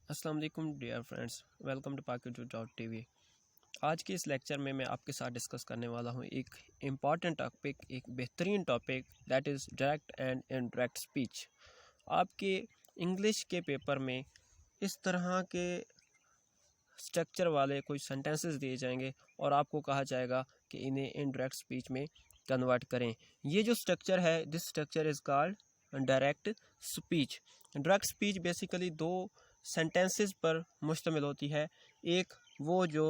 अस्सलाम वालेकुम dear friends, welcome to Pakiju.tv। आज के इस लेक्चर में मैं आपके साथ डिस्कस करने वाला हूँ एक इम्पॉर्टेंट टॉपिक, एक बेहतरीन topic, that is direct and indirect speech. आपके इंग्लिश के पेपर में इस तरह के स्ट्रक्चर वाले कोई सेंटेंसेस दिए जाएंगे और आपको कहा जाएगा कि इन्हें इनडायरेक्ट स्पीच में कन्वर्ट करें। ये जो स्ट्रक्चर है, this structure is called direct speech. Direct speech basically दो सेंटेंसेस पर मुश्तमिल होती है। एक वो जो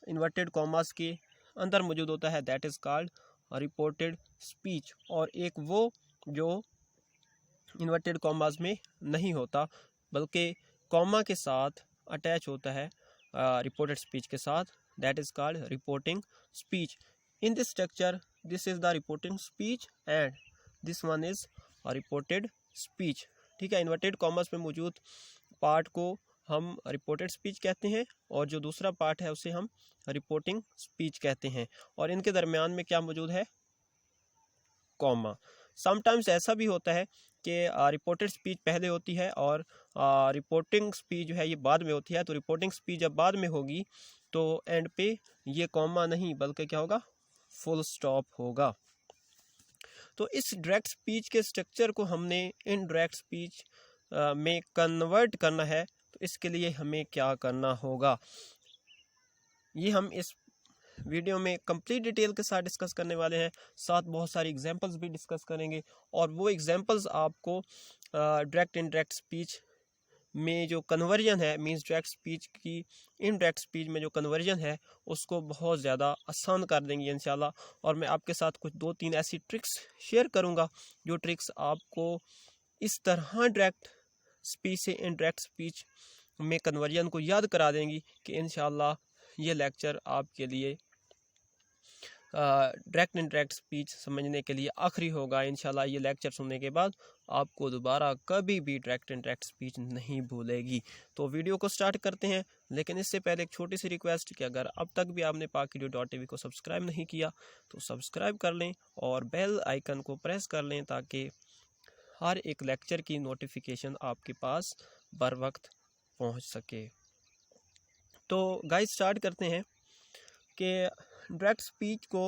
इन्वर्टेड कॉमास के अंदर मौजूद होता है, that is called reported speech, और एक वो जो इन्वर्टेड कॉमास में नहीं होता बल्कि कॉमा के साथ अटैच होता है रिपोर्टेड स्पीच के साथ, that is called reporting speech. In this structure this is the reporting speech and this one is reported speech. ठीक है, इन्वर्टेड कॉमर्स में मौजूद पार्ट को हम रिपोर्टेड स्पीच कहते हैं और जो दूसरा पार्ट है उसे हम रिपोर्टिंग स्पीच कहते हैं, और इनके दरमियान में क्या मौजूद है? कॉमा। समटाइम्स ऐसा भी होता है कि रिपोर्टेड स्पीच पहले होती है और रिपोर्टिंग स्पीच जो है ये बाद में होती है। तो रिपोर्टिंग स्पीच जब बाद में होगी तो एंड पे ये कॉमा नहीं बल्कि क्या होगा? फुल स्टॉप होगा। तो इस डायरेक्ट स्पीच के स्ट्रक्चर को हमने इनडायरेक्ट स्पीच में कन्वर्ट करना है। तो इसके लिए हमें क्या करना होगा, ये हम इस वीडियो में कंप्लीट डिटेल के साथ डिस्कस करने वाले हैं। साथ बहुत सारी एग्जांपल्स भी डिस्कस करेंगे, और वो एग्जांपल्स आपको डायरेक्ट इनडायरेक्ट स्पीच में जो कन्वर्जन है, मींस डायरेक्ट स्पीच की इनडायरेक्ट स्पीच में जो कन्वर्जन है उसको बहुत ज़्यादा आसान कर देंगे इंशाल्लाह। और मैं आपके साथ कुछ 2-3 ऐसी ट्रिक्स शेयर करूंगा जो ट्रिक्स आपको इस तरह डायरेक्ट स्पीच से इनडायरेक्ट स्पीच में कन्वर्जन को याद करा देंगी कि इंशाल्लाह ये लेक्चर आपके लिए डायरेक्ट इनडायरेक्ट स्पीच समझने के लिए आखिरी होगा। इंशाल्लाह ये लेक्चर सुनने के बाद आपको दोबारा कभी भी डायरेक्ट इनडायरेक्ट स्पीच नहीं भूलेगी। तो वीडियो को स्टार्ट करते हैं, लेकिन इससे पहले एक छोटी सी रिक्वेस्ट कि अगर अब तक भी आपने Pakiju.tv को सब्सक्राइब नहीं किया तो सब्सक्राइब कर लें और बेल आइकन को प्रेस कर लें ताकि हर एक लेक्चर की नोटिफिकेशन आपके पास बर वक्त पहुँच सके। तो गाइस स्टार्ट करते हैं कि डायरेक्ट स्पीच को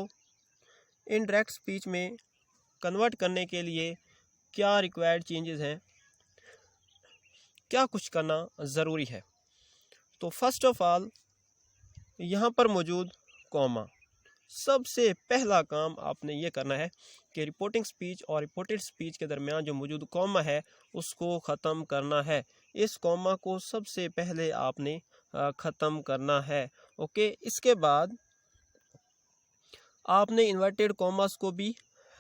इनडायरेक्ट स्पीच में कन्वर्ट करने के लिए क्या रिक्वायर्ड चेंजेस हैं, क्या कुछ करना ज़रूरी है। तो फर्स्ट ऑफ ऑल यहाँ पर मौजूद कॉमा, सबसे पहला काम आपने ये करना है कि रिपोर्टिंग स्पीच और रिपोर्टेड स्पीच के दरमियान जो मौजूद कॉमा है उसको ख़त्म करना है। इस कॉमा को सबसे पहले आपने ख़त्म करना है। ओके, इसके बाद आपने इन्वर्टेड कॉमास को भी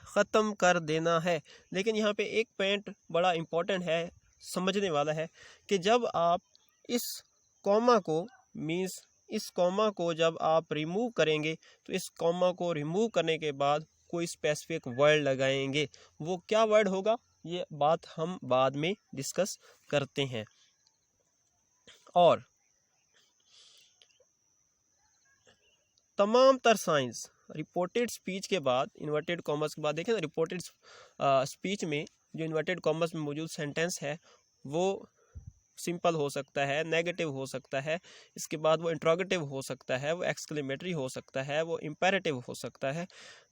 ख़त्म कर देना है। लेकिन यहाँ पे एक पॉइंट बड़ा इम्पोर्टेंट है, समझने वाला है, कि जब आप इस कॉमा को मीन्स इस कॉमा को जब आप रिमूव करेंगे तो इस कॉमा को रिमूव करने के बाद कोई स्पेसिफिक वर्ड लगाएंगे। वो क्या वर्ड होगा ये बात हम बाद में डिस्कस करते हैं। और तमाम तर साइंस रिपोर्टेड स्पीच के बाद, इन्वर्टेड कॉमर्स के बाद देखें ना, रिपोर्टेड स्पीच में जो इन्वर्टेड कॉमर्स में मौजूद सेंटेंस है वो सिंपल हो सकता है, नेगेटिव हो सकता है, इसके बाद वो इंट्रोगेटिव हो सकता है, वो एक्सक्लेमेटरी हो सकता है, वो इम्पेरेटिव हो सकता है।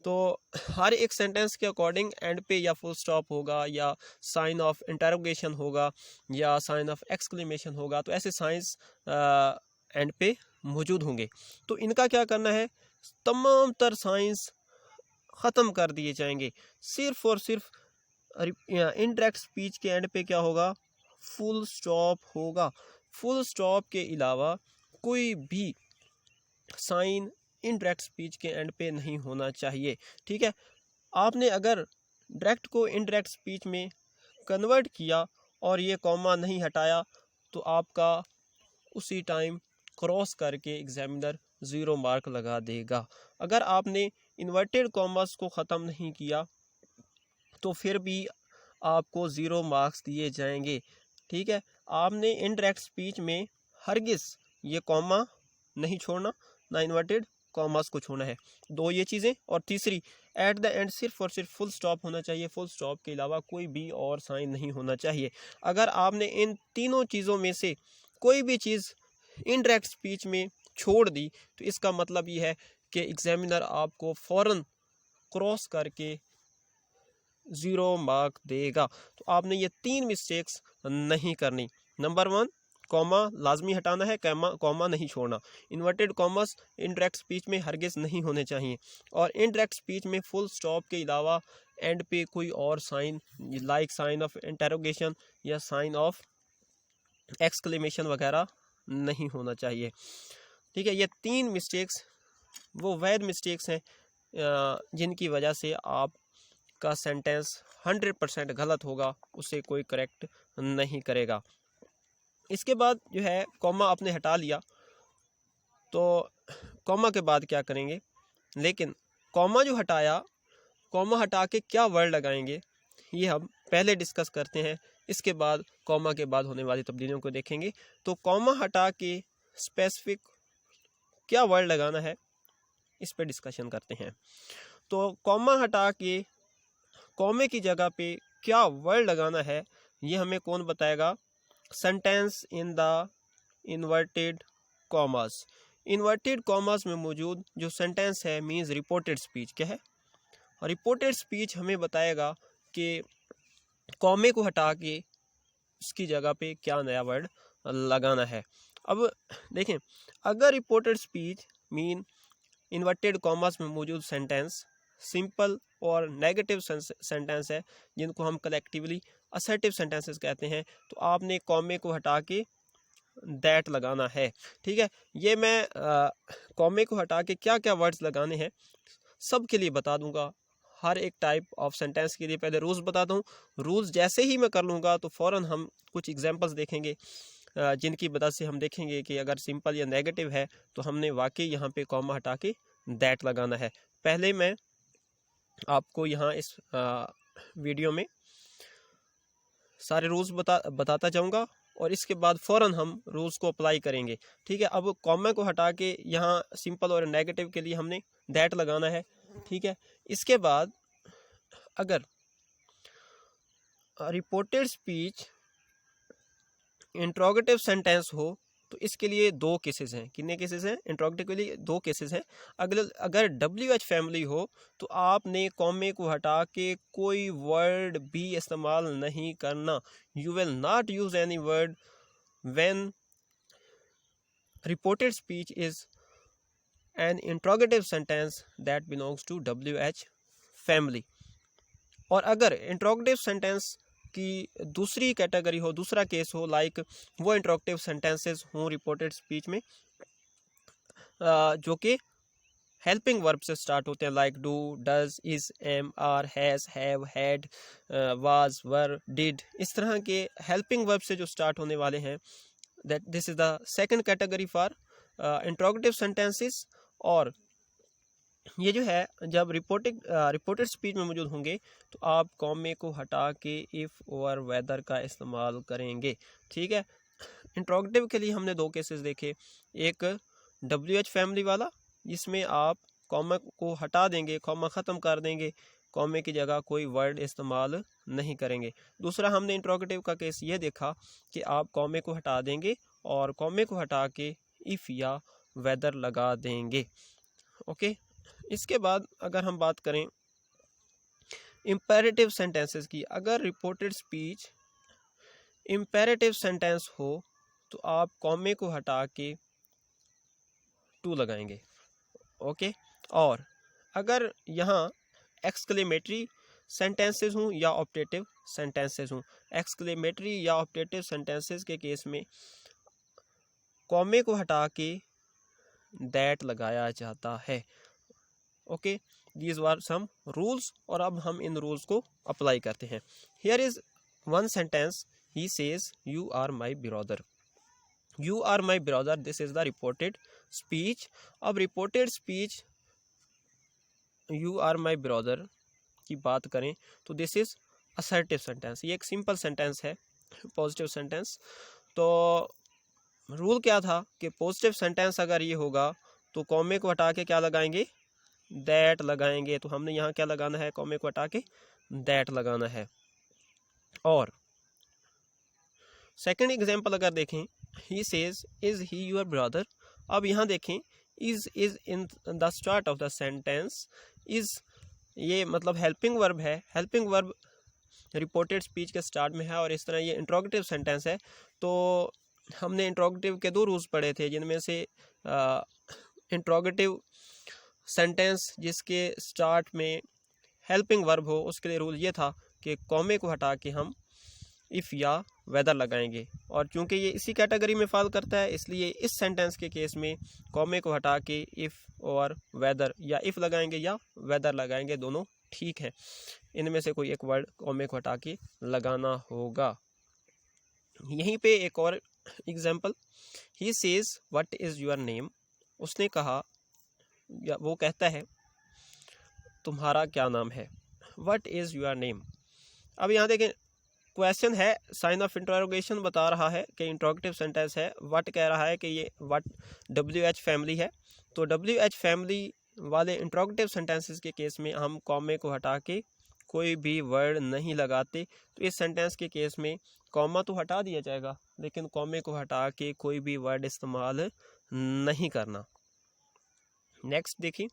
तो हर एक सेंटेंस के अकॉर्डिंग एंड पे या फुल स्टॉप होगा या साइन ऑफ इंटरोगेशन होगा या साइन ऑफ एक्सक्लेमेशन होगा। तो ऐसे साइंस एंड पे मौजूद होंगे। तो इनका क्या करना है, तमाम तर साइंस ख़त्म कर दिए जाएंगे। सिर्फ और सिर्फ इनडायरेक्ट स्पीच के एंड पे क्या होगा? फुल स्टॉप होगा। फुल स्टॉप के अलावा कोई भी साइन इनडायरेक्ट स्पीच के एंड पे नहीं होना चाहिए। ठीक है, आपने अगर डायरेक्ट को इनडायरेक्ट स्पीच में कन्वर्ट किया और ये कॉमा नहीं हटाया तो आपका उसी टाइम क्रॉस करके एग्जामिनर 0 मार्क लगा देगा। अगर आपने इन्वर्टेड कॉमास को ख़त्म नहीं किया तो फिर भी आपको 0 मार्क्स दिए जाएंगे। ठीक है, आपने इनडायरेक्ट स्पीच में हरगिज़ ये कॉमा नहीं छोड़ना, ना इन्वर्टेड कॉमास को छोड़ना है। दो ये चीज़ें, और तीसरी एट द एंड सिर्फ और सिर्फ फुल स्टॉप होना चाहिए। फुल स्टॉप के अलावा कोई भी और साइन नहीं होना चाहिए। अगर आपने इन तीनों चीज़ों में से कोई भी चीज़ इनडायरेक्ट स्पीच में छोड़ दी तो इसका मतलब ये है कि एग्जामिनर आपको फ़ौरन क्रॉस करके 0 मार्क देगा। तो आपने ये 3 मिस्टेक्स नहीं करनी। नंबर 1, कॉमा लाजमी हटाना है, कॉमा नहीं छोड़ना। इन्वर्टेड कॉमर्स इनडायरेक्ट स्पीच में हरगिज़ नहीं होने चाहिए, और इनडायरेक्ट स्पीच में फुल स्टॉप के अलावा एंड पे कोई और sign like sign of interrogation या साइन ऑफ एक्सक्लेमेशन वगैरह नहीं होना चाहिए। ठीक है, ये 3 मिस्टेक्स वो वैध मिस्टेक्स हैं जिनकी वजह से आपका सेंटेंस 100% गलत होगा, उसे कोई करेक्ट नहीं करेगा। इसके बाद जो है कॉमा आपने हटा लिया, तो कॉमा के बाद क्या करेंगे, लेकिन कॉमा जो हटाया, कॉमा हटा के क्या वर्ड लगाएंगे ये हम पहले डिस्कस करते हैं, इसके बाद कॉमा के बाद होने वाली तब्दीलियों को देखेंगे। तो कॉमा हटा के स्पेसिफिक क्या वर्ड लगाना है इस पर डिस्कशन करते हैं। तो कॉमा हटा के कॉमे की जगह पे क्या वर्ड लगाना है ये हमें कौन बताएगा, sentence in the inverted commas. Inverted commas में मौजूद जो सेंटेंस है मीन्स रिपोर्टेड स्पीच क्या है, रिपोर्टेड स्पीच हमें बताएगा कि कॉमे को हटा के उसकी जगह पे क्या नया वर्ड लगाना है। अब देखें, अगर reported speech mean inverted commas में मौजूद सेंटेंस सिंपल और नेगेटिव सेंटेंस है जिनको हम कलेक्टिवली असर्टिव सेंटेंसेस कहते हैं, तो आपने कॉमे को हटा के दैट लगाना है। ठीक है, ये मैं कॉमे को हटा के क्या क्या वर्ड्स लगाने हैं सब के लिए बता दूंगा। हर एक टाइप ऑफ सेंटेंस के लिए पहले रूल्स बताता हूँ। रूल्स जैसे ही मैं कर लूँगा तो फ़ौरन हम कुछ एग्जांपल्स देखेंगे जिनकी मदद से हम देखेंगे कि अगर सिंपल या नेगेटिव है तो हमने वाकई यहाँ पे कॉमा हटा के दैट लगाना है। पहले मैं आपको यहाँ इस वीडियो में सारे रूल्स बताता जाऊँगा और इसके बाद फ़ौरन हम रूल्स को अप्लाई करेंगे। ठीक है, अब कॉमा को हटा के यहाँ सिंपल और नेगेटिव के लिए हमने दैट लगाना है। ठीक है, इसके बाद अगर रिपोर्टेड स्पीच इंट्रोगेटिव सेंटेंस हो तो इसके लिए 2 केसेस हैं। कितने केसेस हैं? इंट्रोगेटिव के लिए 2 केसेस हैं। अगर WH फैमिली हो तो आपने कॉमे को हटा के कोई वर्ड भी इस्तेमाल नहीं करना। You will not use any word when reported speech is an interrogative sentence that belongs to WH फैमिली। और अगर इंट्रोगेटिव सेंटेंस की दूसरी कैटेगरी हो, दूसरा केस हो, लाइक वो इंट्रोगेटिव सेंटेंसेस हों रिपोर्टेड स्पीच में जो कि हेल्पिंग वर्ब से स्टार्ट होते हैं, like do, does, is, am, are, has, have, had, was, were, did, इस तरह के हेल्पिंग वर्ब से जो स्टार्ट होने वाले हैं, that this is the second category for interrogative sentences. और ये जो है जब रिपोर्टेड स्पीच में मौजूद होंगे तो आप कॉमे को हटा के इफ़ और वेदर का इस्तेमाल करेंगे। ठीक है, इंट्रोगेटिव के लिए हमने 2 केसेस देखे, एक WH फैमिली वाला जिसमें आप कॉमा को हटा देंगे, कॉमा ख़त्म कर देंगे, कॉमे की जगह कोई वर्ड इस्तेमाल नहीं करेंगे। दूसरा हमने इंट्रोगेटिव का केस ये देखा कि आप कॉमे को हटा देंगे और कॉमे को हटा के इफ़ या वेदर लगा देंगे। ओके, इसके बाद अगर हम बात करें इम्पेरेटिव सेंटेंसेस की, अगर रिपोर्टेड स्पीच इम्पेरेटिव सेंटेंस हो तो आप कॉमे को हटा के टू लगाएंगे। ओके, और अगर यहाँ एक्सक्लेमेटरी सेंटेंसेस हों या ऑप्टेटिव सेंटेंसेस हों, एक्सक्लेमेटरी या ऑप्टेटिव सेंटेंसेस के केस में कॉमे को हटा के दैट लगाया जाता है। Okay, these were some rules और अब हम इन रूल्स को अप्लाई करते हैं। Here is one sentence, he says you are my brother, you are my brother, this is the reported speech. अब reported speech you are my brother की बात करें तो दिस इज असर्टिव सेंटेंस, ये एक सिंपल सेंटेंस है, positive sentence. तो rule क्या था कि पॉजिटिव सेंटेंस अगर ये होगा तो कॉमे को हटा के क्या लगाएंगे, दैट लगाएंगे। तो हमने यहाँ क्या लगाना है, कॉमे को हटा के दैट लगाना है। और सेकंड एग्जांपल अगर देखें he says is he your brother. अब यहाँ देखें is in the start of the sentence. Is ये मतलब हेल्पिंग वर्ब है, हेल्पिंग वर्ब रिपोर्टेड स्पीच के स्टार्ट में है, और इस तरह ये इंट्रोगेटिव सेंटेंस है। तो हमने इंट्रोगेटिव के 2 रूल्स पढ़े थे, जिनमें से इंट्रोगेटिव सेंटेंस जिसके स्टार्ट में हेल्पिंग वर्ब हो उसके लिए रूल ये था कि कॉमे को हटा के हम इफ़ या वेदर लगाएंगे, और चूंकि ये इसी कैटेगरी में फॉल करता है इसलिए इस सेंटेंस के केस में कॉमे को हटा के इफ़ और वेदर या इफ़ लगाएंगे या वेदर लगाएंगे, दोनों ठीक है। इनमें से कोई एक वर्ड कॉमे को हटा के लगाना होगा। यहीं पे एक और example, he says what is your name. उसने कहा या वो कहता है तुम्हारा क्या नाम है, व्हाट इज़ योर नेम। अब यहाँ देखें क्वेश्चन है, साइन ऑफ इंटरोगेशन बता रहा है कि इंट्रोगेटिव सेंटेंस है, व्हाट कह रहा है कि ये व्हाट WH फैमिली है। तो WH फैमिली वाले इंट्रोगेटिव सेंटेंसेस के केस में हम कॉमे को हटा के कोई भी वर्ड नहीं लगाते। तो इस सेंटेंस के केस में कॉमा तो हटा दिया जाएगा लेकिन कॉमे को हटा के कोई भी वर्ड इस्तेमाल नहीं करना। नेक्स्ट देखिए,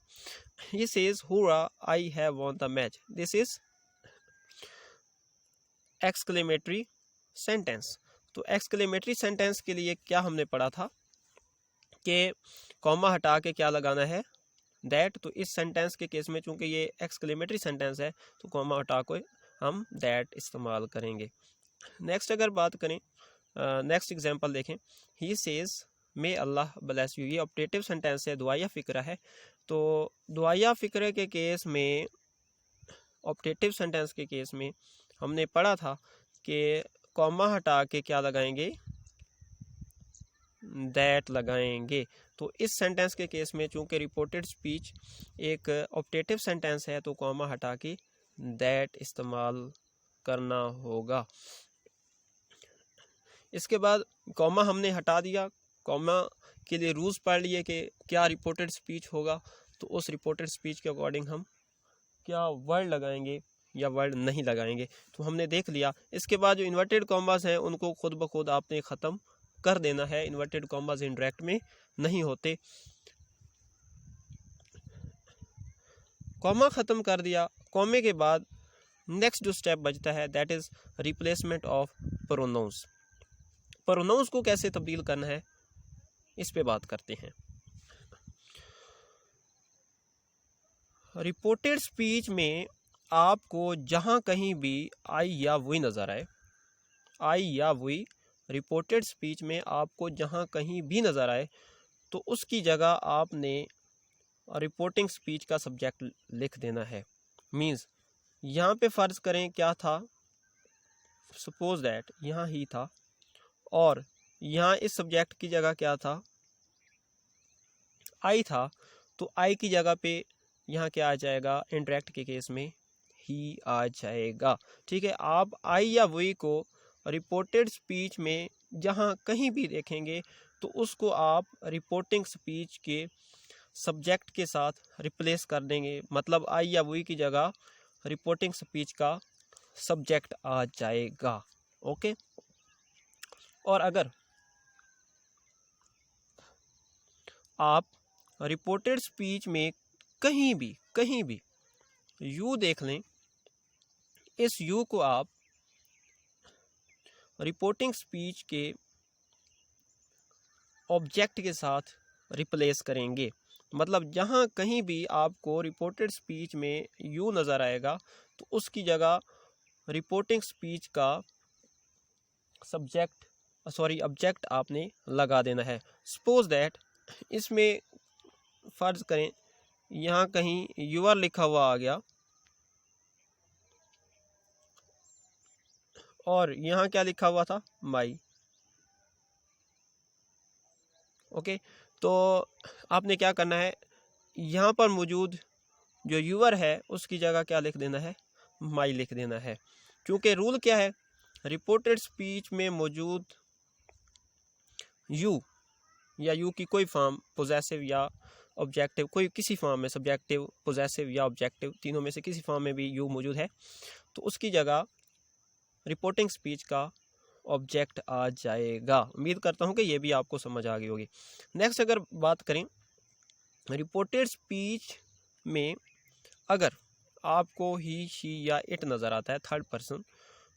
he says hurrah I have won the match. This is exclamatory sentence. तो एक्सक्लेमेटरी सेंटेंस के लिए क्या हमने पढ़ा था कि कॉमा हटा के क्या लगाना है, दैट। तो इस सेंटेंस के केस में चूंकि ये एक्सक्लेमेटरी सेंटेंस है तो कॉमा हटा के हम दैट इस्तेमाल करेंगे। नेक्स्ट अगर बात करें, नेक्स्ट एग्जांपल देखें, he says may Allah bless you. ये ऑप्टेटिव सेंटेंस है, दुआया फ़िक्रा है। तो दुआया फ़िक्रे के केस में, ऑप्टेटिव सेंटेंस के केस में हमने पढ़ा था कि कॉमा हटा के क्या लगाएंगे, दैट लगाएंगे। तो इस सेंटेंस के केस में चूंकि रिपोर्टेड स्पीच एक ऑप्टेटिव सेंटेंस है तो कॉमा हटा के दैट इस्तेमाल करना होगा। इसके बाद कॉमा हमने हटा दिया, कॉमा के लिए रूल्स पढ़ लिए कि क्या रिपोर्टेड स्पीच होगा, तो उस रिपोर्टेड स्पीच के अकॉर्डिंग हम क्या वर्ड लगाएंगे या वर्ड नहीं लगाएंगे, तो हमने देख लिया। इसके बाद जो इन्वर्टेड कॉमास हैं उनको खुद ब खुद आपने ख़त्म कर देना है, इन्वर्टेड कॉमास इंटरेक्ट में नहीं होते। कॉमा ख़त्म कर दिया, कॉमे के बाद नेक्स्ट जो स्टेप बचता है that is replacement of pronouns. Pronouns को कैसे तब्दील करना है इस पे बात करते हैं। रिपोर्टेड स्पीच में आपको जहाँ कहीं भी आई या वी नज़र आए, आई या वी रिपोर्टेड स्पीच में आपको जहाँ कहीं भी नज़र आए तो उसकी जगह आपने रिपोर्टिंग स्पीच का सब्जेक्ट लिख देना है। मीन्स यहाँ पे फ़र्ज़ करें क्या था, सपोज दैट यहाँ ही था और यहाँ इस सब्जेक्ट की जगह क्या था, आई था, तो आई की जगह पे यहाँ क्या आ जाएगा, इंटरेक्ट के केस में ही आ जाएगा। ठीक है, आप आई या वी को रिपोर्टेड स्पीच में जहाँ कहीं भी देखेंगे तो उसको आप रिपोर्टिंग स्पीच के सब्जेक्ट के साथ रिप्लेस कर देंगे, मतलब आई या वी की जगह रिपोर्टिंग स्पीच का सब्जेक्ट आ जाएगा। ओके, और अगर आप रिपोर्टेड स्पीच में कहीं भी यू देख लें, इस यू को आप रिपोर्टिंग स्पीच के ऑब्जेक्ट के साथ रिप्लेस करेंगे। मतलब जहाँ कहीं भी आपको रिपोर्टेड स्पीच में यू नज़र आएगा तो उसकी जगह रिपोर्टिंग स्पीच का ऑब्जेक्ट आपने लगा देना है। सपोज दैट इसमें फ़र्ज़ करें यहाँ कहीं यूआर लिखा हुआ आ गया और यहाँ क्या लिखा हुआ था, माई। ओके, तो आपने क्या करना है, यहाँ पर मौजूद जो यूअर है उसकी जगह क्या लिख देना है, माई लिख देना है। क्योंकि रूल क्या है, रिपोर्टेड स्पीच में मौजूद यू या यू की कोई फॉर्म, पोजेसिव या ऑब्जेक्टिव, कोई किसी फॉर्म में, सब्जेक्टिव, पोजेसिव या ऑब्जेक्टिव, तीनों में से किसी फॉर्म में भी यू मौजूद है तो उसकी जगह रिपोर्टिंग स्पीच का ऑब्जेक्ट आ जाएगा। उम्मीद करता हूँ कि ये भी आपको समझ आ गई होगी। नेक्स्ट अगर बात करें रिपोर्टेड स्पीच में, अगर आपको ही, शी या इट नज़र आता है थर्ड पर्सन,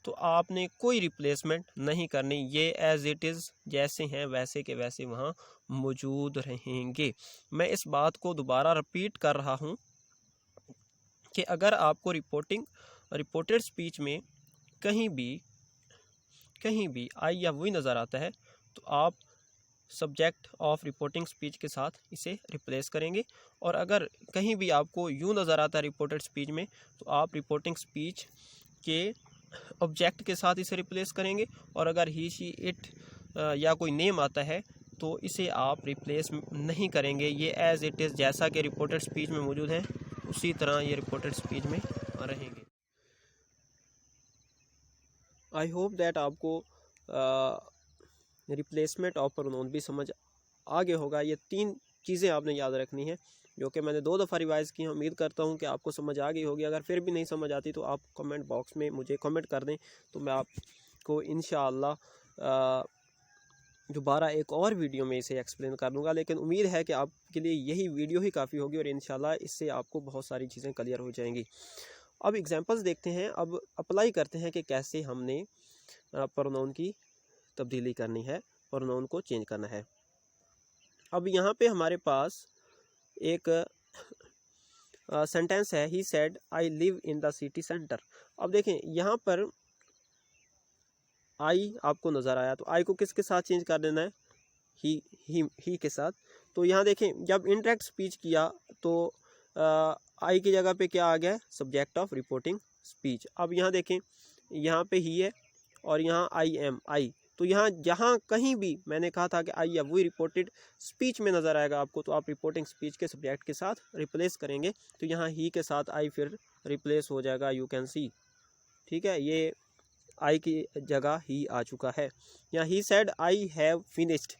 तो आपने कोई रिप्लेसमेंट नहीं करनी, ये एज इट इज़ जैसे हैं वैसे के वैसे वहाँ मौजूद रहेंगे। मैं इस बात को दोबारा रिपीट कर रहा हूँ कि अगर आपको रिपोर्टेड स्पीच में कहीं भी आई या वही नज़र आता है तो आप सब्जेक्ट ऑफ रिपोर्टिंग स्पीच के साथ इसे रिप्लेस करेंगे। और अगर कहीं भी आपको यू नज़र आता है रिपोर्टेड स्पीच में तो आप रिपोर्टिंग स्पीच के ऑब्जेक्ट के साथ इसे रिप्लेस करेंगे। और अगर ही, शी, इट या कोई नेम आता है तो इसे आप रिप्लेस नहीं करेंगे, ये एज इट इज़ जैसा कि रिपोर्टेड स्पीच में मौजूद है उसी तरह ये रिपोर्टेड स्पीच में रहेंगे। आई होप दैट आपको रिप्लेसमेंट ऑफ प्रोनाउन भी समझ आ गया होगा। ये 3 चीज़ें आपने याद रखनी है जो कि मैंने 2 दफ़ा रिवाइज़ की हैं। उम्मीद करता हूँ कि आपको समझ आ गई होगी। अगर फिर भी नहीं समझ आती तो आप कमेंट बॉक्स में मुझे कमेंट कर दें, तो मैं आपको इंशाअल्लाह दोबारा एक और वीडियो में इसे एक्सप्लेन कर दूँगा। लेकिन उम्मीद है कि आपके लिए यही वीडियो ही काफ़ी होगी और इंशाअल्लाह इससे आपको बहुत सारी चीज़ें क्लियर हो जाएंगी। अब एग्जांपल्स देखते हैं, अब अप्लाई करते हैं कि कैसे हमने प्रोनाउन की तब्दीली करनी है, प्रोनाउन को चेंज करना है। अब यहाँ पे हमारे पास एक सेंटेंस है, ही said I live in the city centre. अब देखें यहाँ पर आई आपको नज़र आया तो आई को किसके साथ चेंज कर देना है, ही के साथ। तो यहाँ देखें जब इंटरेक्ट स्पीच किया तो आई की जगह पे क्या आ गया, सब्जेक्ट ऑफ रिपोर्टिंग स्पीच। अब यहाँ देखें यहाँ पे ही है और यहाँ आई एम, आई, तो यहाँ जहाँ कहीं भी मैंने कहा था कि आई या वही रिपोर्टेड स्पीच में नज़र आएगा आपको तो आप रिपोर्टिंग स्पीच के सब्जेक्ट के साथ रिप्लेस करेंगे। तो यहाँ ही के साथ आई फिर रिप्लेस हो जाएगा, यू कैन सी। ठीक है, ये आई की जगह ही आ चुका है। यहाँ ही सेड आई हैव फिनिश्ड।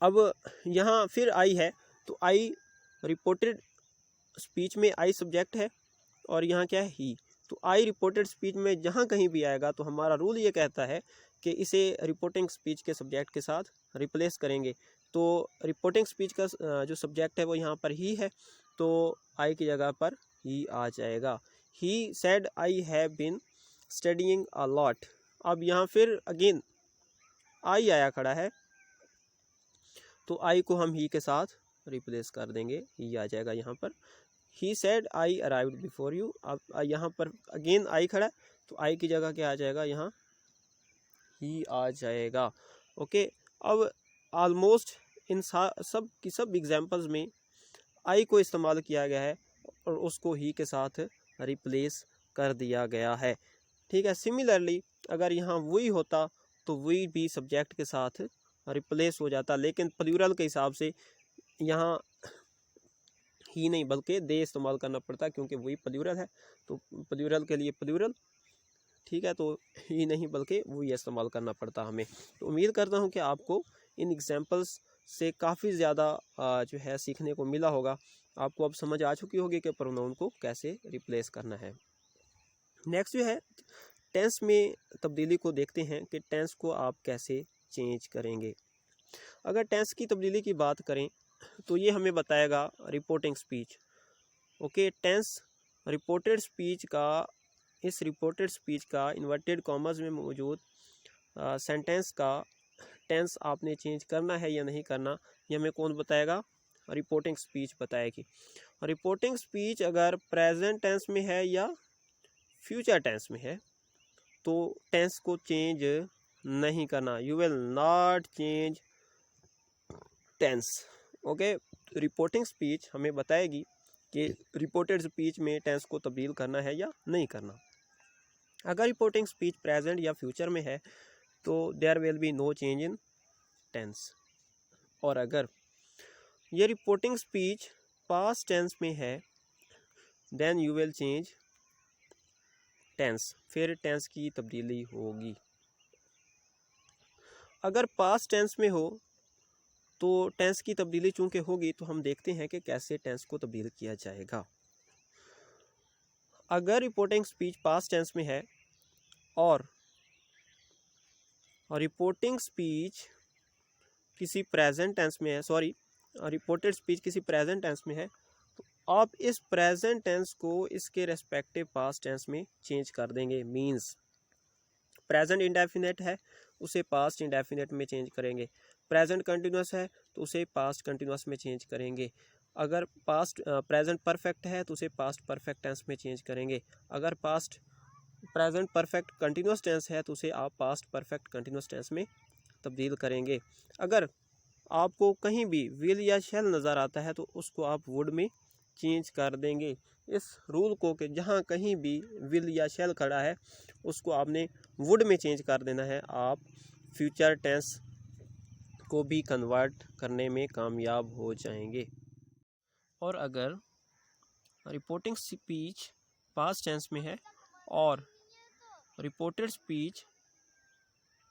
अब यहाँ फिर आई है तो आई रिपोर्टेड स्पीच में आई सब्जेक्ट है और यहाँ क्या है, ही। तो आई रिपोर्टेड स्पीच में जहाँ कहीं भी आएगा तो हमारा रूल ये कहता है कि इसे रिपोर्टिंग स्पीच के सब्जेक्ट के साथ रिप्लेस करेंगे। तो रिपोर्टिंग स्पीच का जो सब्जेक्ट है वो यहाँ पर ही है तो आई की जगह पर ही आ जाएगा। He said I have been studying a lot. अब यहाँ फिर अगेन आई आया खड़ा है तो आई को हम ही के साथ रिप्लेस कर देंगे, ही आ जाएगा यहाँ पर। ही said I arrived before you. अब यहाँ पर अगेन आई खड़ा है तो आई की जगह क्या आ जाएगा, यहाँ ही आ जाएगा। ओके, अब ऑलमोस्ट इन सब की सब एग्जांपल्स में आई को इस्तेमाल किया गया है और उसको ही के साथ रिप्लेस कर दिया गया है। ठीक है, सिमिलरली अगर यहाँ वही होता तो वही भी सब्जेक्ट के साथ रिप्लेस हो जाता, लेकिन प्लूरल के हिसाब से यहाँ ही नहीं बल्कि दे इस्तेमाल करना पड़ता क्योंकि वही प्लूरल है। तो प्लूरल के लिए प्लूरल, ठीक है, तो ही नहीं बल्कि वही इस्तेमाल करना पड़ता हमें। तो उम्मीद करता हूँ कि आपको इन एग्जांपल्स से काफ़ी ज़्यादा जो है सीखने को मिला होगा। आपको अब समझ आ चुकी होगी कि प्रोनाउन को कैसे रिप्लेस करना है। नेक्स्ट जो है टेंस में तब्दीली को देखते हैं कि टेंस को आप कैसे चेंज करेंगे। अगर टेंस की तब्दीली की बात करें तो ये हमें बताएगा reporting speech. Okay, tense reported speech का, इस रिपोर्टेड स्पीच का इन्वर्टेड कॉमर्स में मौजूद सेंटेंस का टेंस आपने चेंज करना है या नहीं करना, ये हमें कौन बताएगा, रिपोर्टिंग स्पीच बताएगी। रिपोर्टिंग स्पीच अगर प्रेजेंट टेंस में है या फ्यूचर टेंस में है तो टेंस को चेंज नहीं करना, you will not change tense. Okay, reporting speech हमें बताएगी कि रिपोर्टेड स्पीच में टेंस को तब्दील करना है या नहीं करना। अगर रिपोर्टिंग स्पीच प्रेजेंट या फ्यूचर में है तो there will be no change in tense. और अगर ये रिपोर्टिंग स्पीच पास्ट टेंस में है then you will change tense, फिर टेंस की तब्दीली होगी। अगर पास्ट टेंस में हो तो टेंस की तब्दीली चूंकि होगी तो हम देखते हैं कि कैसे टेंस को तब्दील किया जाएगा। अगर रिपोर्टिंग स्पीच पास्ट टेंस में है और और रिपोर्टिंग स्पीच किसी प्रेजेंट टेंस में है, सॉरी रिपोर्टेड स्पीच किसी प्रेजेंट टेंस में है, तो आप इस प्रेजेंट टेंस को इसके रेस्पेक्टिव पास्ट टेंस में चेंज कर देंगे। मींस प्रेजेंट इंडेफिनेट है, उसे पास्ट इंडेफिनेट में चेंज करेंगे। प्रेजेंट कंटिन्यूस है तो उसे पास्ट कंटिन्यूस में चेंज करेंगे। अगर पास्ट प्रेजेंट परफेक्ट है तो उसे पास्ट परफेक्ट टेंस में चेंज करेंगे। अगर past present perfect continuous tense है तो उसे आप पास्ट परफेक्ट कंटिन्यूस टेंस में तब्दील करेंगे। अगर आपको कहीं भी विल या शैल नज़र आता है तो उसको आप वुड में चेंज कर देंगे। इस रूल को कि जहाँ कहीं भी विल या शैल खड़ा है उसको आपने वुड में चेंज कर देना है, आप फ्यूचर टेंस को भी कन्वर्ट करने में कामयाब हो जाएंगे। और अगर रिपोर्टिंग स्पीच पास्ट टेंस में है और रिपोर्टेड स्पीच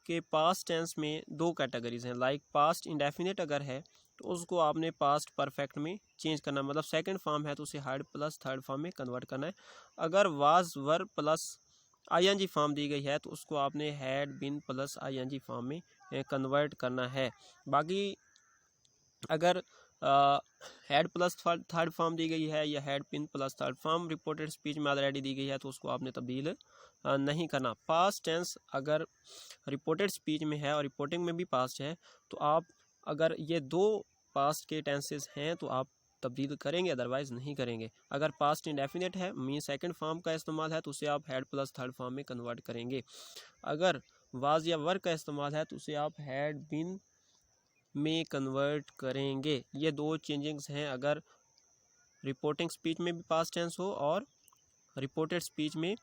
के पास्ट टेंस में दो कैटेगरीज हैं, लाइक पास्ट इंडेफिनिट अगर है तो उसको आपने पास्ट परफेक्ट में चेंज करना है, मतलब सेकंड फॉर्म है तो उसे हैड प्लस थर्ड फॉर्म में कन्वर्ट करना है। अगर was were plus ING form दी गई है तो उसको आपने had been plus ING form में कन्वर्ट करना है। बाकी अगर हैड प्लस थर्ड फॉर्म दी गई है या had been plus third form reported speech में ऑलरेडी दी गई है तो उसको आपने तब्दील नहीं करना। पास्ट टेंस अगर रिपोर्टेड स्पीच में है और रिपोर्टिंग में भी पास्ट है तो आप अगर ये दो पास्ट के टेंसेस हैं तो आप तब्दील करेंगे, अदरवाइज नहीं करेंगे। अगर पास्ट इंडेफिनेट है मीन सेकंड फॉर्म का इस्तेमाल है तो उसे आप हैड प्लस थर्ड फॉर्म में कन्वर्ट करेंगे। अगर वाज या वर का इस्तेमाल है तो उसे आप हैड बिन में कन्वर्ट करेंगे। ये दो चेंजिंग्स हैं अगर रिपोर्टिंग स्पीच में भी पास्ट टेंस हो और रिपोर्टेड स्पीच में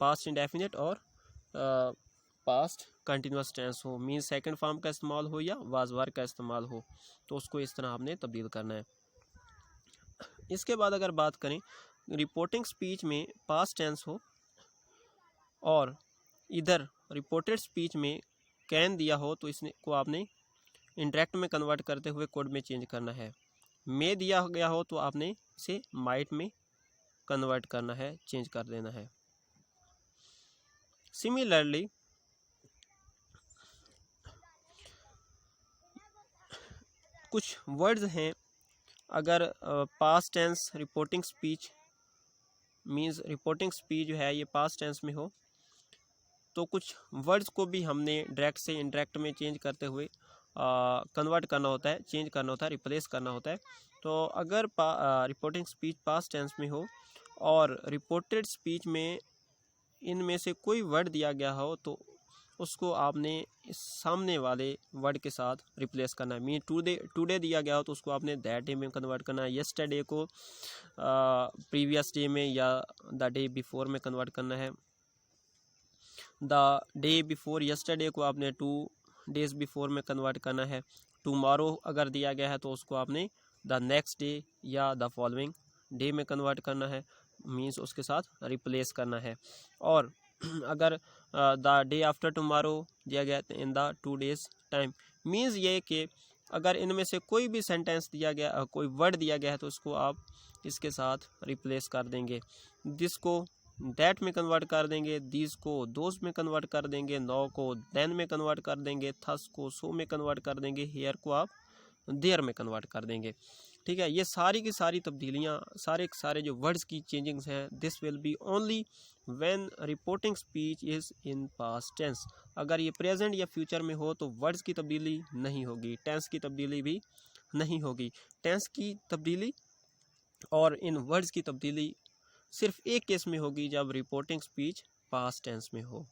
पास्ट इंडेफिनिट और पास्ट कंटिन्यूस टेंस हो, मीन सेकंड फॉर्म का इस्तेमाल हो या वाज वर का इस्तेमाल हो, तो उसको इस तरह आपने तब्दील करना है। इसके बाद अगर बात करें रिपोर्टिंग स्पीच में पास्ट टेंस हो और इधर रिपोर्टेड स्पीच में कैन दिया हो तो इसने को आपने इंडायरेक्ट में कन्वर्ट करते हुए कोड में चेंज करना है। मे दिया गया हो तो आपने इसे माइट में कन्वर्ट करना है, चेंज कर देना है। सिमिलरली कुछ वर्ड्स हैं, अगर past tense reporting speech means reporting speech जो है ये पास्ट टेंस में हो तो कुछ वर्ड्स को भी हमने डायरेक्ट से इनडायरेक्ट में चेंज करते हुए कन्वर्ट करना होता है, चेंज करना होता है, रिप्लेस करना होता है। तो अगर रिपोर्टिंग स्पीच पास्ट टेंस में हो और रिपोर्टेड स्पीच में इनमें से कोई वर्ड दिया गया हो तो उसको आपने इस सामने वाले वर्ड के साथ रिप्लेस करना है। मीन टुडे दिया गया हो तो उसको आपने दैट डे में कन्वर्ट करना है। यस्टरडे को प्रीवियस डे में या द डे बिफोर में कन्वर्ट करना है। द डे बिफोर यस्टरडे को आपने 2 डेज बिफोर में कन्वर्ट करना है। टुमारो अगर दिया गया है तो उसको आपने द नेक्स्ट डे या द फॉलोइंग डे में कन्वर्ट करना है, मीन्स उसके साथ रिप्लेस करना है। और अगर द डे आफ्टर टुमारो दिया गया in the 2 days time, means ये कि अगर इनमें से कोई भी सेंटेंस दिया गया, कोई वर्ड दिया गया है तो उसको आप इसके साथ रिप्लेस कर देंगे। दिस को दैट में कन्वर्ट कर देंगे, दीज को दोज में कन्वर्ट कर देंगे, नौ को देन में कन्वर्ट कर देंगे, थस को सो में कन्वर्ट कर देंगे, हेयर को आप देयर में कन्वर्ट कर देंगे। ठीक है, ये सारी की सारी तब्दीलियाँ, सारे जो वर्ड्स की चेंजिंग्स हैं, this will be only when reporting speech is in past tense. अगर ये प्रेजेंट या फ्यूचर में हो तो वर्ड्स की तब्दीली नहीं होगी, टेंस की तब्दीली भी नहीं होगी। टेंस की तब्दीली और इन वर्ड्स की तब्दीली सिर्फ एक केस में होगी जब रिपोर्टिंग स्पीच पास्ट टेंस में हो।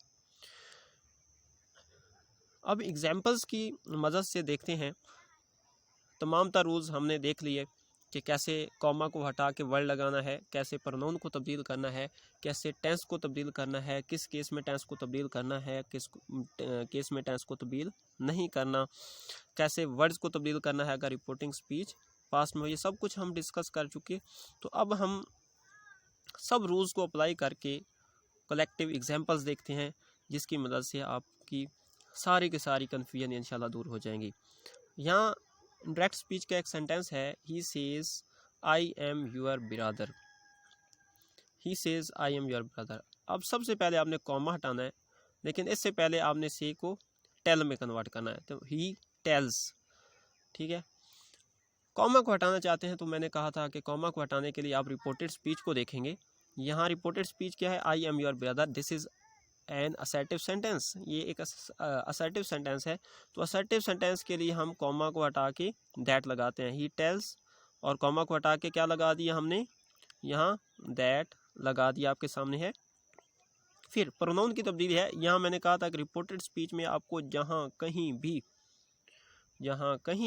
अब एग्जाम्पल्स की मदद से देखते हैं। तमाम रूल्स हमने देख लिए कि कैसे कॉमा को हटा के वर्ड लगाना है, कैसे प्रोनाउन को तब्दील करना है, कैसे टेंस को तब्दील करना है, किस केस में टेंस को तब्दील करना है, किस केस में टेंस को तब्दील नहीं करना, कैसे वर्ड्स को तब्दील करना है अगर रिपोर्टिंग स्पीच पास्ट में हो। ये सब कुछ हम डिस्कस कर चुके। तो अब हम सब रूल्स को अप्लाई करके कलेक्टिव एग्जांपल्स देखते हैं जिसकी मदद से आपकी सारी की सारी कन्फ्यूजन इंशाल्लाह दूर हो जाएंगी। यहाँ डायरेक्ट स्पीच का एक सेंटेंस है, he says I am your brother. He says I am your brother. अब सबसे पहले आपने कॉमा हटाना है, लेकिन इससे पहले आपने से को टेल में कन्वर्ट करना है, तो ही टेल्स। ठीक है, कॉमा को हटाना चाहते हैं तो मैंने कहा था कि कॉमा को हटाने के लिए आप रिपोर्टेड स्पीच को देखेंगे। यहाँ रिपोर्टेड स्पीच क्या है, आई am your brother, this is an assertive sentence, ये एक असर्टिव सेंटेंस है। तो असर्टिव सेंटेंस के लिए हम कॉमा को हटा के दैट लगाते हैं, ही टेल्स, और कॉमा को हटा के क्या लगा दिया हमने, यहाँ दैट लगा दिया, आपके सामने है। फिर प्रोनाउन की तब्दीली है, यहाँ मैंने कहा था कि रिपोर्टेड स्पीच में आपको जहाँ कहीं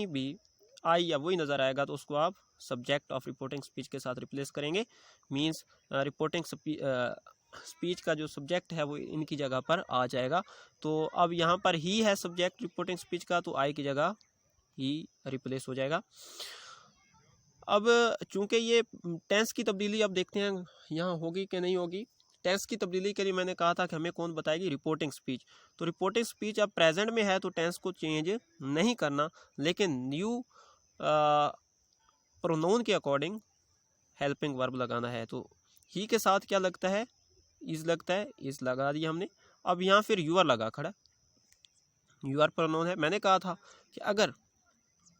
भी आई या वही नज़र आएगा तो उसको आप सब्जेक्ट ऑफ रिपोर्टिंग स्पीच के साथ रिप्लेस करेंगे। मींस रिपोर्टिंग स्पीच का जो सब्जेक्ट है वो इनकी जगह पर आ जाएगा। तो अब यहाँ पर ही है सब्जेक्ट रिपोर्टिंग स्पीच का, तो आई की जगह ही रिप्लेस हो जाएगा। अब चूंकि ये टेंस की तब्दीली अब देखते हैं यहाँ होगी कि नहीं होगी। टेंस की तब्दीली के लिए मैंने कहा था कि हमें कौन बताएगी, रिपोर्टिंग स्पीच। तो रिपोर्टिंग स्पीच अब प्रेजेंट में है तो टेंस को चेंज नहीं करना, लेकिन न्यू प्रोनाउन के अकॉर्डिंग हेल्पिंग वर्ब लगाना है। तो ही के साथ क्या लगता है, इज लगता है, इज लगा दिया हमने। अब यहाँ फिर यूआर लगा खड़ा, यूआर प्रोनाउन है। मैंने कहा था कि अगर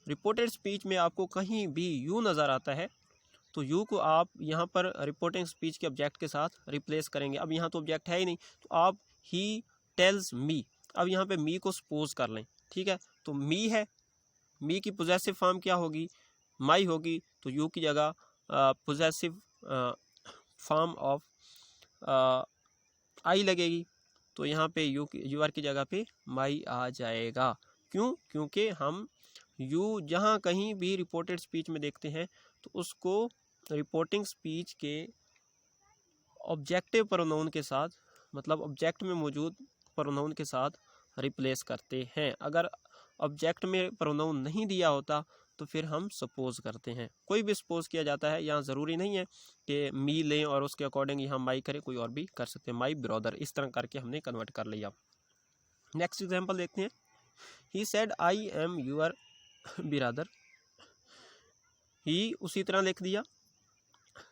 रिपोर्टेड स्पीच में आपको कहीं भी यू नज़र आता है तो यू को आप यहाँ पर रिपोर्टिंग स्पीच के ऑब्जेक्ट के साथ रिप्लेस करेंगे। अब यहाँ तो ऑब्जेक्ट है ही नहीं, तो आप ही टेल्स मी, अब यहाँ पे मी को सपोज कर लें। ठीक है, तो मी है, मी की पोजेसिव फॉर्म क्या होगी, माई होगी, तो यू की जगह पोजेसिव फॉर्म ऑफ आई लगेगी, तो यहाँ पे यू आर की जगह पे माई आ जाएगा। क्यों, क्योंकि हम यू जहाँ कहीं भी रिपोर्टेड स्पीच में देखते हैं तो उसको रिपोर्टिंग स्पीच के ऑब्जेक्टिव प्रोनाउन के साथ, मतलब ऑब्जेक्ट में मौजूद प्रोनाउन के साथ रिप्लेस करते हैं। अगर ऑब्जेक्ट में प्रोनाउन नहीं दिया होता तो फिर हम सपोज करते हैं, कोई भी सपोज किया जाता है। यहाँ ज़रूरी नहीं है कि मी लें और उसके अकॉर्डिंग यहाँ माई करें, कोई और भी कर सकते हैं, माई ब्रदर, इस तरह करके हमने कन्वर्ट कर लिया। नेक्स्ट एग्जांपल देखते हैं, he said I am your brother, he उसी तरह लिख दिया,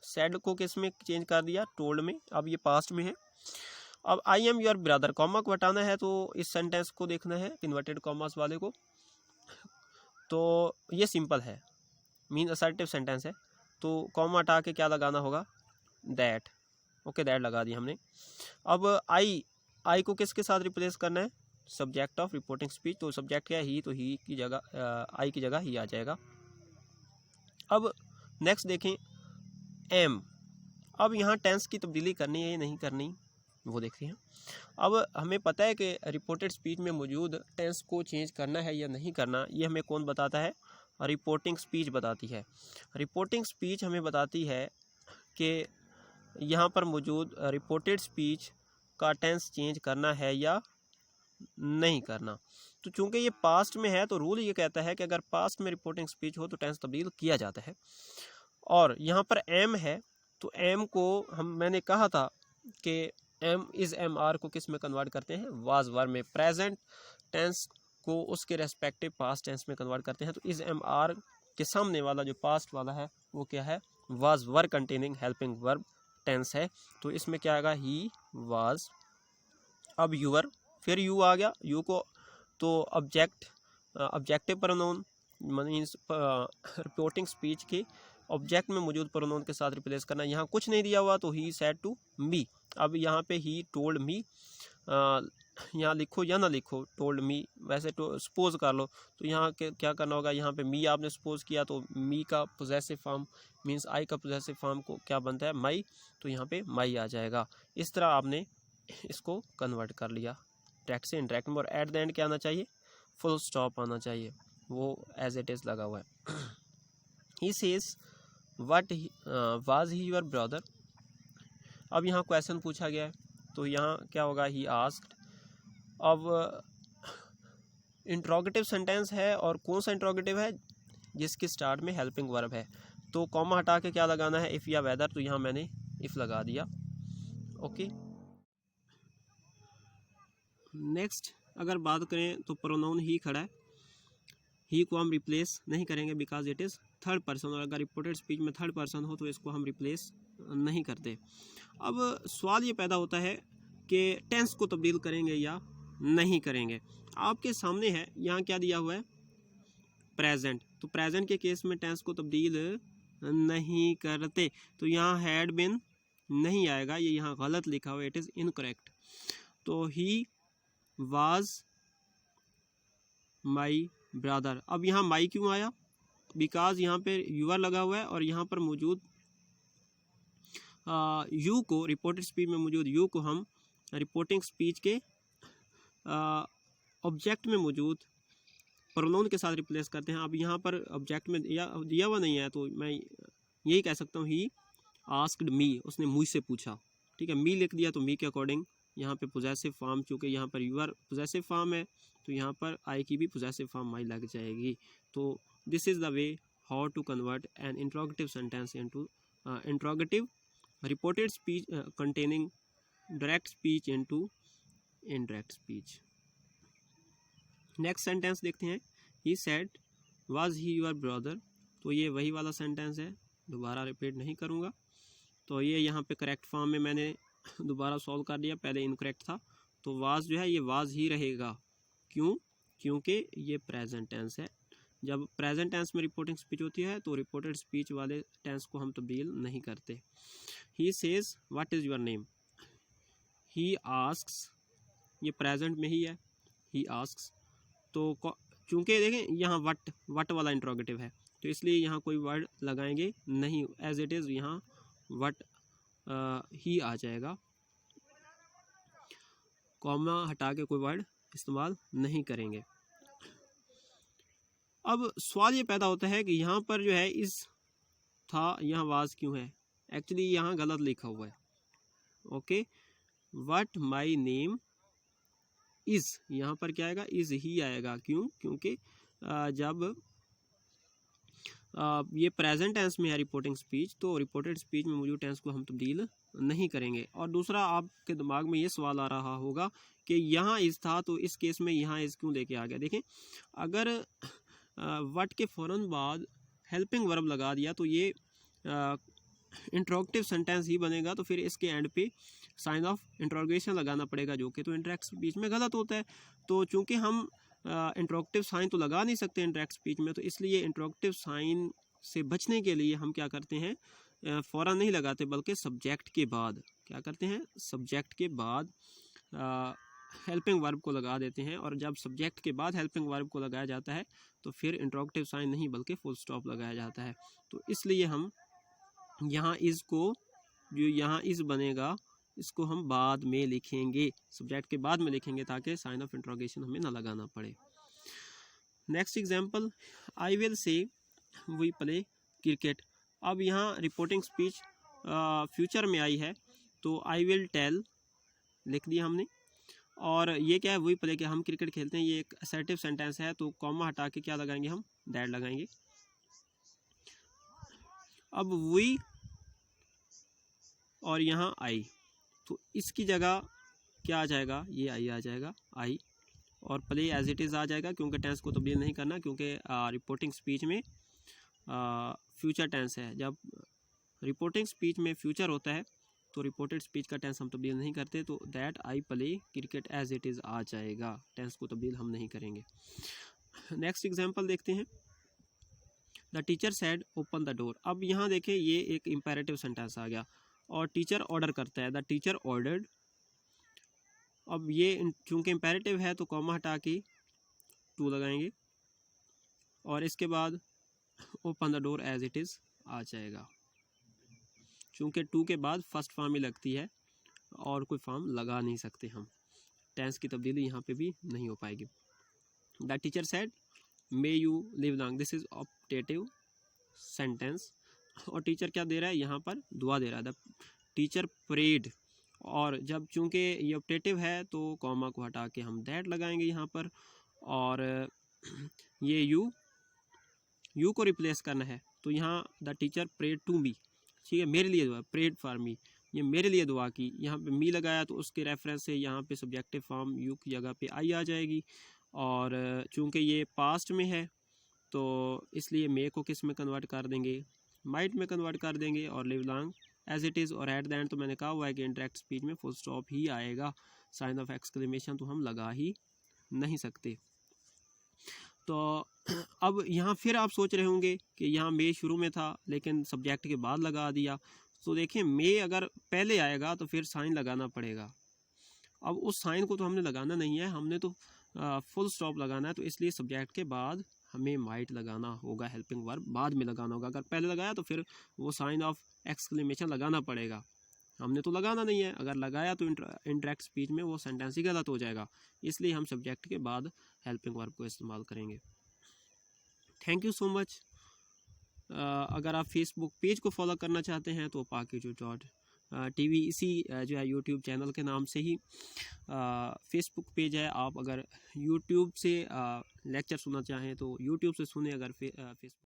सेड को किस में चेंज कर दिया, टोल्ड में, अब ये पास्ट में है। अब आई एम योर ब्रदर, कॉमा को हटाना है तो इस सेंटेंस को देखना है, इन्वर्टेड कॉमास वाले को। तो ये सिंपल है, मीन असर्टिव सेंटेंस है, तो कॉमा हटा के क्या लगाना होगा, दैट। ओके, दैट लगा दिया हमने। अब आई को किसके साथ रिप्लेस करना है, सब्जेक्ट ऑफ रिपोर्टिंग स्पीच, तो सब्जेक्ट क्या है, ही, तो ही की जगह आई की जगह ही आ जाएगा। अब नेक्स्ट देखें, एम। अब यहाँ टेंस की तब्दीली करनी है या नहीं करनी वो देखते हैं। अब हमें पता है कि रिपोर्टेड स्पीच में मौजूद टेंस को चेंज करना है या नहीं करना, ये हमें कौन बताता है, रिपोर्टिंग स्पीच बताती है। रिपोर्टिंग स्पीच हमें बताती है कि यहाँ पर मौजूद रिपोर्टेड स्पीच का टेंस चेंज करना है या नहीं करना। तो चूंकि ये पास्ट में है तो रूल ये कहता है कि अगर पास्ट में रिपोर्टिंग स्पीच हो तो टेंस तब्दील किया जाता है। और यहाँ पर एम है तो एम को मैंने कहा था कि एम इज़ एम आर को किस में कन्वर्ट करते हैं, वाज वर में। प्रेजेंट टेंस को उसके रेस्पेक्टिव पास्ट टेंस में कन्वर्ट करते हैं। तो इज़ एम आर के सामने वाला जो पास्ट वाला है वो क्या है, was were containing helping verb tense है। तो इसमें क्या आएगा, ही वाज। अब यूअर, फिर यू आ गया, यू को तो objective pronoun means reporting speech के ऑब्जेक्ट में मौजूद प्रोनाउन के साथ रिप्लेस करना। यहाँ कुछ नहीं दिया हुआ तो ही सेड टू मी। अब यहाँ पे ही टोल्ड मी, यहाँ लिखो या ना लिखो टोल्ड मी, वैसे तो सपोज कर लो। तो यहाँ क्या करना होगा, यहाँ पे मी आपने सपोज किया तो मी का पोजेसिव फॉर्म मीन्स आई का पोजेसिव फॉर्म को क्या बनता है, माई, तो यहाँ पे माई आ जाएगा। इस तरह आपने इसको कन्वर्ट कर लिया डायरेक्ट से इनडायरेक्ट में। और एट द एंड क्या आना चाहिए, फुल स्टॉप आना चाहिए, वो एज इट इज़ लगा हुआ है। He says what was he your brother. अब यहाँ क्वेश्चन पूछा गया है तो यहाँ क्या होगा, ही आस्क्ड। अब इंट्रोगेटिव सेंटेंस है और कौन सा इंट्रोगेटिव है, जिसके स्टार्ट में हेल्पिंग वर्ब है। तो कॉमा हटा के क्या लगाना है, इफ़ या वेदर, तो यहाँ मैंने इफ़ लगा दिया। ओके, नेक्स्ट अगर बात करें तो प्रोनाउन ही खड़ा है, ही को हम रिप्लेस नहीं करेंगे because it is third person, और अगर रिपोर्टेड स्पीच में थर्ड पर्सन हो तो इसको हम रिप्लेस नहीं करते। अब सवाल ये पैदा होता है कि टेंस को तब्दील करेंगे या नहीं करेंगे। आपके सामने है, यहाँ क्या दिया हुआ है, प्रेजेंट। तो प्रेजेंट के केस में टेंस को तब्दील नहीं करते, तो यहाँ हैड बिन नहीं आएगा, ये यहाँ गलत लिखा हुआ, इट इज़ इनकरेक्ट। तो ही वाज माई ब्रदर। अब यहाँ माई क्यों आया, बिकॉज यहाँ पे यूआर लगा हुआ है और यहाँ पर मौजूद यू को, रिपोर्टेड स्पीच में मौजूद यू को हम रिपोर्टिंग स्पीच के ऑब्जेक्ट में मौजूद प्रोनाउन के साथ रिप्लेस करते हैं। अब यहाँ पर ऑब्जेक्ट में दिया हुआ नहीं है, तो मैं यही कह सकता हूँ ही आस्क्ड मी, उसने मुझसे पूछा। ठीक है, मी लिख दिया तो मी के अकॉर्डिंग यहाँ पे पोजेसिव फॉर्म, चूँकि यहाँ पर यूआर पोजेसिव फॉर्म है तो यहाँ पर आई की भी पोजेसिव फॉर्म माई लग जाएगी। तो this is the way how to convert an interrogative sentence into interrogative reported speech containing direct speech into indirect speech. Next sentence देखते हैं, he said was he your brother. तो ये वही वाला सेंटेंस है, दोबारा रिपीट नहीं करूँगा। तो ये यहाँ पे करेक्ट फॉर्म में मैंने दोबारा सॉल्व कर दिया, पहले इनकरेक्ट था। तो वाज जो है ये वाज ही रहेगा, क्यों, क्योंकि ये प्रेजेंट टेंस है। जब प्रेजेंट टेंस में रिपोर्टिंग स्पीच होती है तो रिपोर्टेड स्पीच वाले टेंस को हम तब्दील नहीं करते। He says what is your name, he asks, ये प्रेजेंट में ही है, ही आस्क्स। तो चूँकि देखें यहाँ वट वाला इंट्रोगेटिव है, तो इसलिए यहाँ कोई वर्ड लगाएंगे नहीं, एज इट इज़ यहाँ वट ही आ जाएगा, कॉमा हटा के कोई वर्ड इस्तेमाल नहीं करेंगे। अब सवाल ये पैदा होता है कि यहाँ पर जो है इस था, यहाँ वाज क्यों है, एक्चुअली यहाँ गलत लिखा हुआ है। Okay, what my name is, यहाँ पर क्या आएगा, इज़ ही आएगा। क्यों, क्योंकि जब ये प्रेजेंट टेंस में है रिपोर्टिंग स्पीच, तो रिपोर्टेड स्पीच में मौजूद टेंस को हम तब्दील नहीं करेंगे। और दूसरा, आपके दिमाग में ये सवाल आ रहा होगा कि यहाँ इज़ था तो इस केस में यहाँ इज़ क्यों लेके आ गया। देखें, अगर व्हाट के फ़ौरन बाद हेल्पिंग वर्ब लगा दिया तो ये इंट्रोगेटिव सेंटेंस ही बनेगा, तो फिर इसके एंड पे साइन ऑफ इंट्रोगेशन लगाना पड़ेगा, जो कि तो इंटरेक्ट स्पीच में गलत होता है। तो चूँकि हम इंट्रोगेटिव साइन तो लगा नहीं सकते इंटरेक्ट स्पीच में, तो इसलिए इंट्रोगेटिव साइन से बचने के लिए हम क्या करते हैं, फ़ौरन नहीं लगाते, बल्कि सब्जेक्ट के बाद क्या करते हैं, सब्जेक्ट के बाद हेल्पिंग वर्ब को लगा देते हैं। और जब सब्जेक्ट के बाद हेल्पिंग वर्ब को लगाया जाता है तो फिर इंट्रोगेटिव साइन नहीं बल्कि फुल स्टॉप लगाया जाता है। तो इसलिए हम यहाँ इज़ को, जो यहाँ इज़ बनेगा, इसको हम बाद में लिखेंगे, सब्जेक्ट के बाद में लिखेंगे, ताकि साइन ऑफ इंट्रोगेशन हमें ना लगाना पड़े। Next example, I will say we play cricket. अब यहाँ रिपोर्टिंग स्पीच फ्यूचर में आई है, तो आई विल टेल लिख दिया हमने। और ये क्या है, वी प्ले के हम क्रिकेट खेलते हैं, ये एक असर्टिव सेंटेंस है, तो कॉमा हटा के क्या लगाएंगे हम, दैट लगाएंगे। अब वी और यहाँ आई, तो इसकी जगह क्या आ जाएगा, ये आई आ जाएगा, आई, और प्ले एज इट इज़ आ जाएगा, क्योंकि टेंस को तब्दील नहीं करना, क्योंकि रिपोर्टिंग स्पीच में फ्यूचर टेंस है। जब रिपोर्टिंग स्पीच में फ्यूचर होता है तो रिपोर्टेड स्पीच का टेंस हम तब्दील नहीं करते, तो that I play cricket as it is आ जाएगा, टेंस को तब्दील हम नहीं करेंगे। नेक्स्ट एग्जांपल देखते हैं, the teacher said open the door. अब यहाँ देखें, ये एक इम्पेरेटिव सेंटेंस आ गया और टीचर ऑर्डर करता है, द टीचर ऑर्डर्ड। अब ये चूँकि इम्पेरेटिव है तो कॉमा हटा के टू लगाएंगे और इसके बाद open the door as it is आ जाएगा। चूँकि टू के बाद फर्स्ट फॉर्म ही लगती है और कोई फॉर्म लगा नहीं सकते हम, टेंस की तब्दीली यहाँ पे भी नहीं हो पाएगी। The teacher said may you live long, this is optative sentence, और टीचर क्या दे रहा है, यहाँ पर दुआ दे रहा है, द टीचर प्रेड। और जब चूँकि ये ऑप्टेटिव है तो कॉमा को हटा के हम दैट लगाएंगे यहाँ पर, और ये यू को रिप्लेस करना है, तो यहाँ the teacher prayed to me, ठीक है, मेरे लिए दुआ, प्रेड फॉर मी, ये मेरे लिए दुआ की, यहाँ पे मी लगाया तो उसके रेफरेंस से यहाँ पे सब्जेक्टिव फॉर्म यू की जगह पे आई आ जाएगी। और चूँकि ये पास्ट में है तो इसलिए मे को किस में कन्वर्ट कर देंगे, माइट में कन्वर्ट कर देंगे, और live long as it is, और एट द एंड तो मैंने कहा हुआ है कि इंटरेक्ट स्पीच में फुल स्टॉप ही आएगा, साइन ऑफ एक्सक्लेमेशन तो हम लगा ही नहीं सकते। तो अब यहाँ फिर आप सोच रहे होंगे कि यहाँ मे शुरू में था लेकिन सब्जेक्ट के बाद लगा दिया। तो देखिए मे अगर पहले आएगा तो फिर साइन लगाना पड़ेगा। अब उस साइन को तो हमने लगाना नहीं है, हमने तो फुल स्टॉप लगाना है, तो इसलिए सब्जेक्ट के बाद हमें माइट लगाना होगा, हेल्पिंग वर्ब बाद में लगाना होगा। अगर पहले लगाया तो फिर वो साइन ऑफ एक्सक्लेमेशन लगाना पड़ेगा, हमने तो लगाना नहीं है। अगर लगाया तो इंटरेक्ट स्पीच में वो सेंटेंस ही गलत हो जाएगा, इसलिए हम सब्जेक्ट के बाद हेल्पिंग वर्ब को इस्तेमाल करेंगे। Thank you so much. अगर आप फेसबुक पेज को फॉलो करना चाहते हैं तो PAK2.TV इसी जो है यूट्यूब चैनल के नाम से ही फेसबुक पेज है। आप अगर यूट्यूब से लेक्चर सुनना चाहें तो यूट्यूब से सुने, अगर फेसबुक